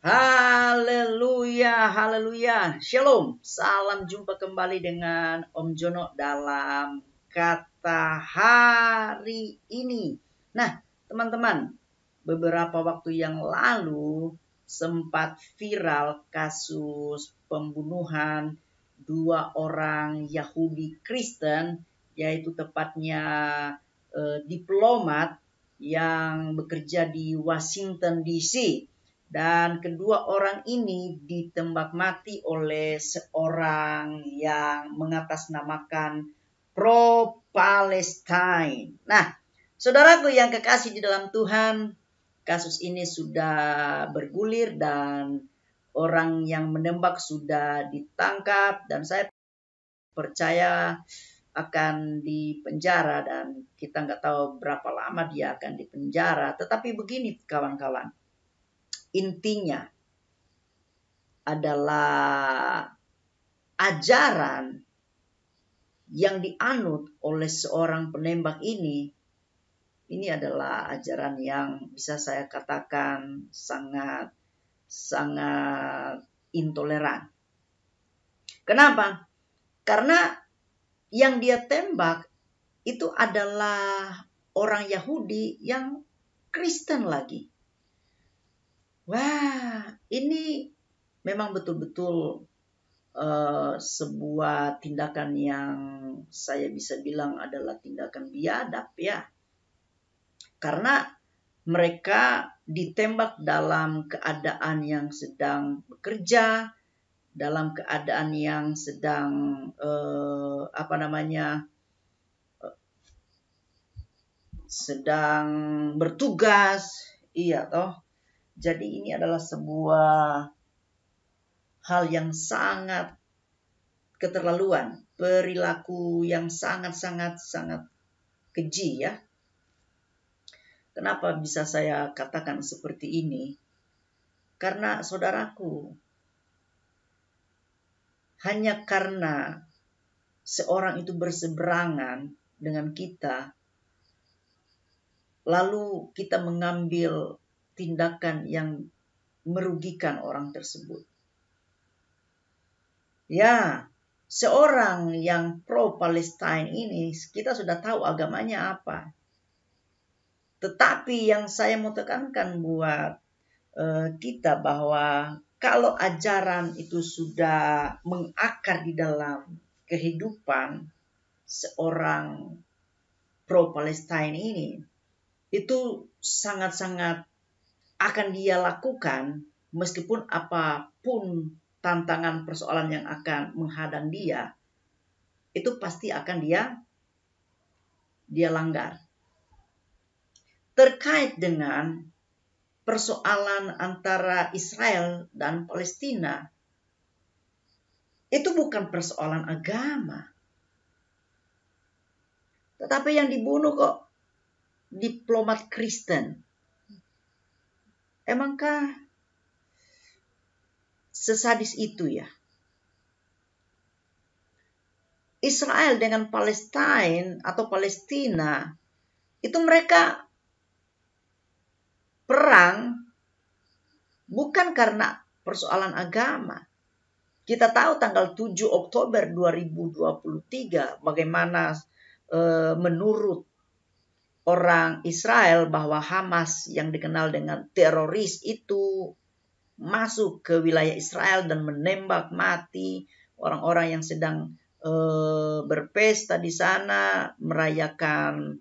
Haleluya, haleluya. Shalom. Salam jumpa kembali dengan Om Jono dalam kata hari ini. Nah, teman-teman, beberapa waktu yang lalu sempat viral kasus pembunuhan dua orang Yahudi Kristen, yaitu tepatnya diplomat yang bekerja di Washington DC. Dan kedua orang ini ditembak mati oleh seorang yang mengatasnamakan pro-Palestine. Nah, saudaraku yang kekasih di dalam Tuhan, kasus ini sudah bergulir dan orang yang menembak sudah ditangkap dan saya percaya akan dipenjara dan kita nggak tahu berapa lama dia akan dipenjara. Tetapi begini kawan-kawan. Intinya adalah ajaran yang dianut oleh seorang penembak ini adalah ajaran yang bisa saya katakan sangat intoleran. Kenapa? Karena yang dia tembak itu adalah orang Yahudi yang Kristen lagi. Wah, ini memang betul-betul sebuah tindakan yang saya bisa bilang adalah tindakan biadab ya. Karena mereka ditembak dalam keadaan yang sedang bekerja, dalam keadaan yang sedang sedang bertugas, iya toh. Jadi ini adalah sebuah hal yang sangat keterlaluan, perilaku yang sangat keji ya. Kenapa bisa saya katakan seperti ini? Karena saudaraku, hanya karena seorang itu berseberangan dengan kita, lalu kita mengambil tindakan yang merugikan orang tersebut. Ya, seorang yang pro-Palestine ini kita sudah tahu agamanya apa. Tetapi yang saya mau tekankan buat kita bahwa kalau ajaran itu sudah mengakar di dalam kehidupan seorang pro-Palestine ini, itu sangat-sangat akan dia lakukan meskipun apapun tantangan persoalan yang akan menghadang dia, itu pasti akan dia langgar. Terkait dengan persoalan antara Israel dan Palestina, itu bukan persoalan agama. Tetapi yang dibunuh kok diplomat Kristen. Emangkah sesadis itu ya? Israel dengan Palestina atau Palestina, itu mereka perang bukan karena persoalan agama. Kita tahu tanggal 7 Oktober 2023 bagaimana menurut orang Israel bahwa Hamas yang dikenal dengan teroris itu masuk ke wilayah Israel dan menembak mati orang-orang yang sedang berpesta di sana merayakan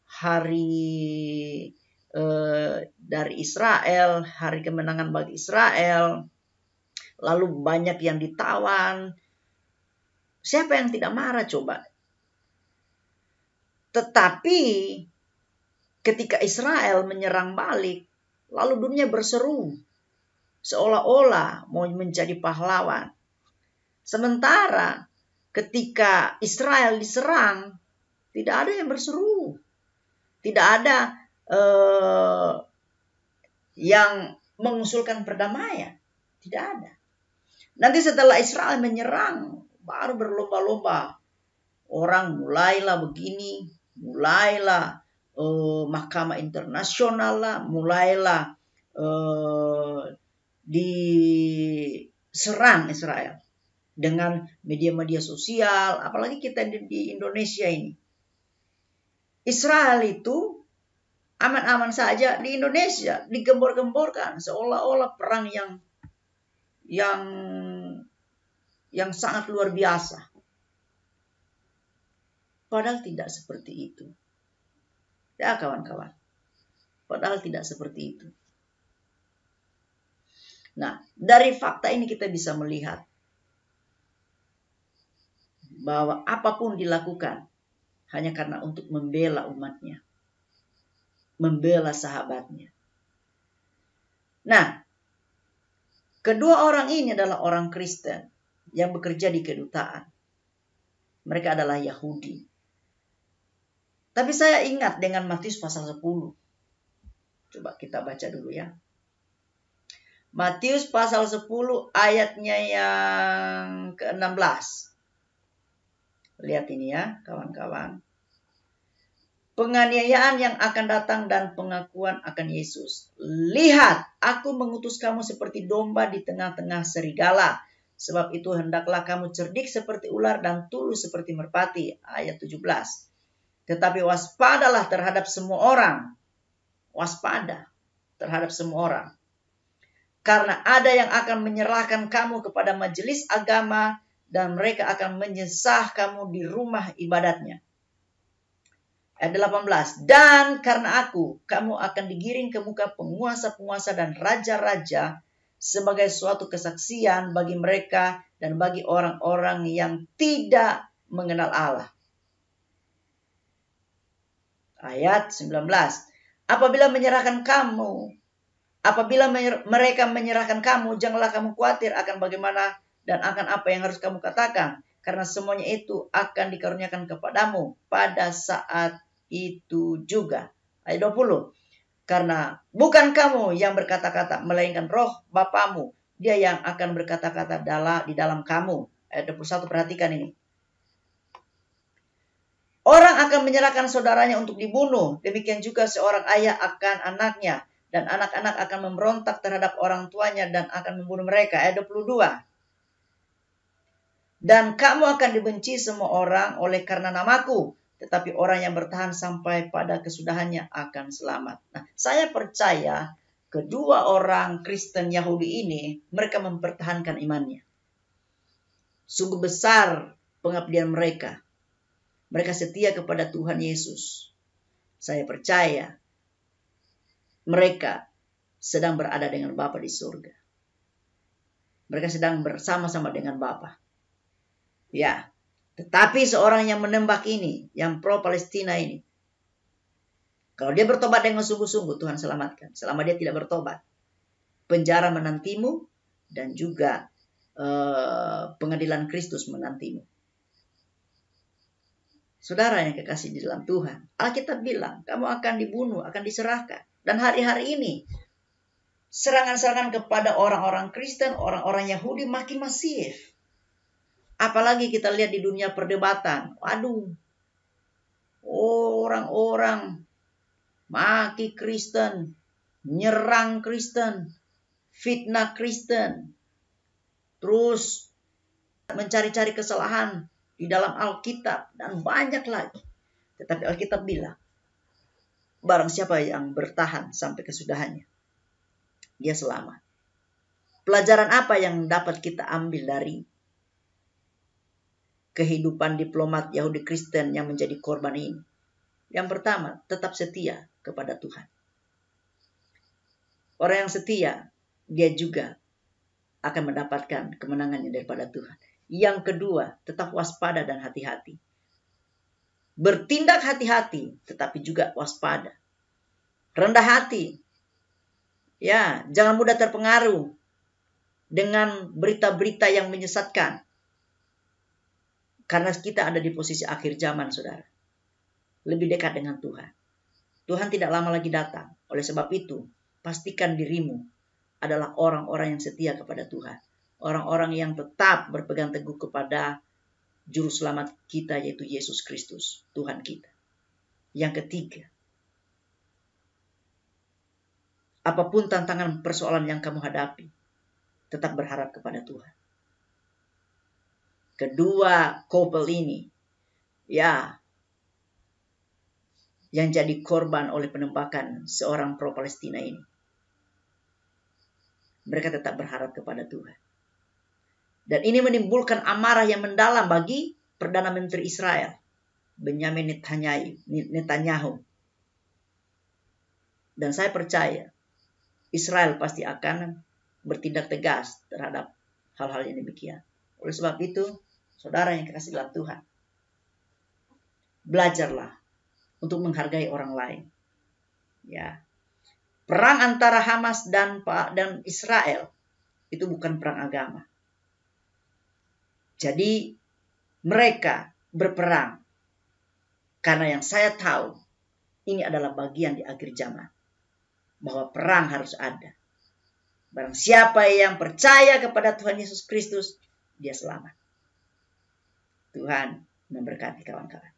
hari dari Israel, hari kemenangan bagi Israel. Lalu banyak yang ditawan. Siapa yang tidak marah coba? Tetapi ketika Israel menyerang balik, lalu dunia berseru seolah-olah mau menjadi pahlawan. Sementara ketika Israel diserang, tidak ada yang berseru. Tidak ada yang mengusulkan perdamaian. Tidak ada. Nanti setelah Israel menyerang, baru berlomba-lomba. Orang mulailah begini, mulailah Mahkamah Internasional lah, mulailah diserang Israel dengan media-media sosial, apalagi kita di Indonesia ini. Israel itu aman-aman saja, di Indonesia digembor-gemborkan seolah-olah perang yang sangat luar biasa. Padahal tidak seperti itu. Ya kawan-kawan. Padahal tidak seperti itu. Nah, dari fakta ini kita bisa melihat bahwa apapun dilakukan hanya karena untuk membela umatnya. Membela sahabatnya. Nah, kedua orang ini adalah orang Kristen yang bekerja di kedutaan. Mereka adalah Yahudi. Tapi saya ingat dengan Matius pasal 10. Coba kita baca dulu ya. Matius pasal 10 ayatnya yang ke-16. Lihat ini ya kawan-kawan. Penganiayaan yang akan datang dan pengakuan akan Yesus. Lihat, aku mengutus kamu seperti domba di tengah-tengah serigala. Sebab itu hendaklah kamu cerdik seperti ular dan tulus seperti merpati. Ayat 17. Tetapi waspadalah terhadap semua orang. Waspada terhadap semua orang. Karena ada yang akan menyerahkan kamu kepada majelis agama dan mereka akan menyesah kamu di rumah ibadatnya. Ayat 18. Dan karena aku, kamu akan digiring ke muka penguasa-penguasa dan raja-raja sebagai suatu kesaksian bagi mereka dan bagi orang-orang yang tidak mengenal Allah. Ayat 19. Apabila mereka menyerahkan kamu, janganlah kamu khawatir akan bagaimana dan akan apa yang harus kamu katakan. Karena semuanya itu akan dikaruniakan kepadamu pada saat itu juga. Ayat 20. Karena bukan kamu yang berkata-kata, melainkan roh Bapamu. Dia yang akan berkata-kata di dalam kamu. Ayat 21, perhatikan ini. Orang akan menyerahkan saudaranya untuk dibunuh. Demikian juga seorang ayah akan anaknya. Dan anak-anak akan memberontak terhadap orang tuanya dan akan membunuh mereka. Ayat 22. Dan kamu akan dibenci semua orang oleh karena namaku. Tetapi orang yang bertahan sampai pada kesudahannya akan selamat. Nah, saya percaya kedua orang Kristen Yahudi ini, mereka mempertahankan imannya. Sungguh besar pengabdian mereka. Mereka setia kepada Tuhan Yesus. Saya percaya mereka sedang berada dengan Bapa di surga. Mereka sedang bersama-sama dengan Bapa. Ya, tetapi seorang yang menembak ini, yang pro Palestina ini, kalau dia bertobat dengan sungguh-sungguh, Tuhan selamatkan. Selama dia tidak bertobat, penjara menantimu dan juga pengadilan Kristus menantimu. Saudara yang kekasih di dalam Tuhan, Alkitab bilang, kamu akan dibunuh, akan diserahkan. Dan hari-hari ini, serangan-serangan kepada orang-orang Kristen, orang-orang Yahudi makin masif. Apalagi kita lihat di dunia perdebatan. Waduh, orang-orang maki Kristen, nyerang Kristen, fitnah Kristen, terus mencari-cari kesalahan di dalam Alkitab, dan banyak lagi. Tetapi Alkitab bilang, barang siapa yang bertahan sampai kesudahannya, dia selamat. Pelajaran apa yang dapat kita ambil dari kehidupan diplomat Yahudi Kristen yang menjadi korban ini? Yang pertama, tetap setia kepada Tuhan. Orang yang setia, dia juga akan mendapatkan kemenangannya daripada Tuhan. Yang kedua, tetap waspada dan hati-hati. Bertindak hati-hati, tetapi juga waspada. Rendah hati. Ya, jangan mudah terpengaruh dengan berita-berita yang menyesatkan. Karena kita ada di posisi akhir zaman, saudara. Lebih dekat dengan Tuhan. Tuhan tidak lama lagi datang. Oleh sebab itu, pastikan dirimu adalah orang-orang yang setia kepada Tuhan. Orang-orang yang tetap berpegang teguh kepada Juru Selamat kita, yaitu Yesus Kristus, Tuhan kita. Yang ketiga, apapun tantangan persoalan yang kamu hadapi, tetap berharap kepada Tuhan. Kedua couple ini, ya, yang jadi korban oleh penembakan seorang pro-Palestina ini, mereka tetap berharap kepada Tuhan. Dan ini menimbulkan amarah yang mendalam bagi Perdana Menteri Israel, Benyamin Netanyahu. Dan saya percaya Israel pasti akan bertindak tegas terhadap hal-hal yang demikian. Oleh sebab itu, saudara yang kekasih dalam Tuhan, belajarlah untuk menghargai orang lain. Ya, perang antara Hamas dan Israel itu bukan perang agama. Jadi mereka berperang karena yang saya tahu ini adalah bagian di akhir zaman, bahwa perang harus ada. Barang siapa yang percaya kepada Tuhan Yesus Kristus, dia selamat. Tuhan memberkati kawan-kawan.